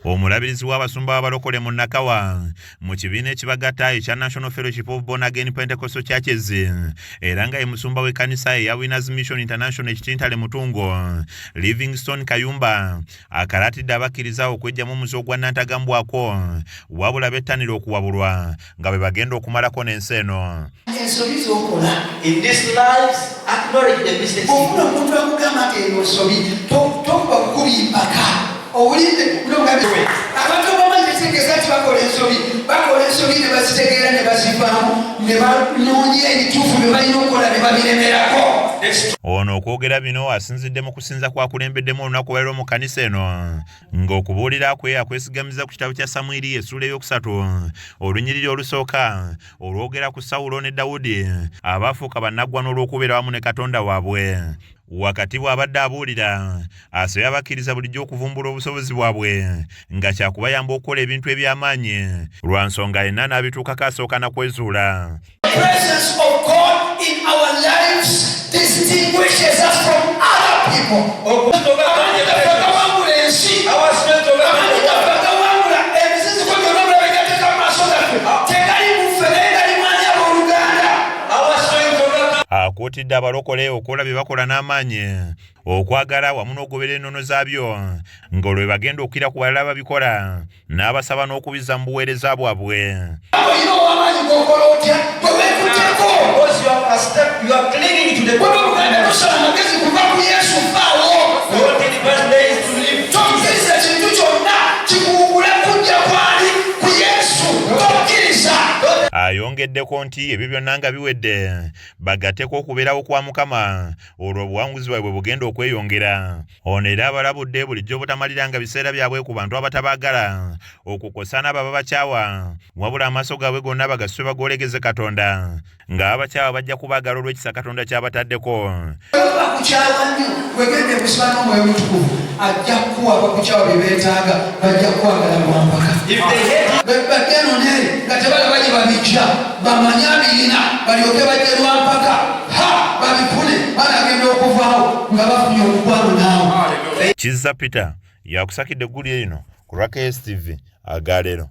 Omulabirizi w'abasumba abalokole mu Nakawa mu kibiina ekibagatta ekya National Fellowship of Born Again Pentecostal Churches era nga ye musumba w'ekkanisa eya Winners Mission International ekitintale Mutungo Livingstone Kayumba akalatidde abakkiriza okwejjamu omuze ogwa nnantagambwako wabula bettanira okuwabulwa nga bwe bagenda okumalako n'ensi eno. Ensobi z'okola in this lives acknowledge the mistakes. Omuntu akugamba nti eno nsobi tokuba kukubi mpaka owulidde abantu abamanyi tegeeza nti bakola ensobi ne bazitegeera ne bazivaamu ne banoonya ebituufu bye balina okukola ne babiremerako. Ono okwogera bino asinzidde mu kusinza kwakulembeddemu olunaku olwaleero mu kkanisa eno ng'okubuulira kwe akwesigamiza ku kitabo kya Samwiri essuula ey'okusatu olunyiriri olusooka olwogera ku Sawulo ne Dawudi abaafuuka bannaggwano olw'okubeera wamu ne Katonda waabwe. Wakati bw'abadde abuulira asabye abakkiriza bulijjo okuvumbula obusobozi bwabwe nga kyakubayamba okukola ebintu eby'amaanyi lwa nsonga yenna n'abituukako asooka na kwezuula. Presence of God in our lives distinguishes us from other people. Akuutidde abalokole okukola bye bakola n'amaanyi okwagala wamu n'ogoberera ennono zaabyo ng'olwo bwe bagenda okukira ku balala babikola n'abasaba n'okubizza mu buweereza bwabwe. Ayongeddeko nti ebyo byonna nga biwedde bagatteko okubeerawo kwa Mukama olwo obuwanguzi bwabwe bugenda okweyongera. Ono era abalabudde bulijjo obutamaliranga biseera byabwe ku bantu abatabaagala okukosa n'abo ababakyawa wabula amaaso gaabwe gonna bagasitwe bagoolegeze Katonda nga abakyawa bajja kubaagala olw'ekisa Katonda ky'abataddeko. Bakukyawa nnyo wegende kusaba n'omwoyo mutukuvu ajja kukuwa abakukyawa bye beetaaga bajja kukwagala lwampaka. Bageno neri nga tebalaba gye babijja bamanye abirina balyoke bajje lwampaka babifune banagenda okuvaawo nga bafunye omukwano naawe. Kizza Peter yakusakidde eggulu lino ku lwa KSTV agaleero.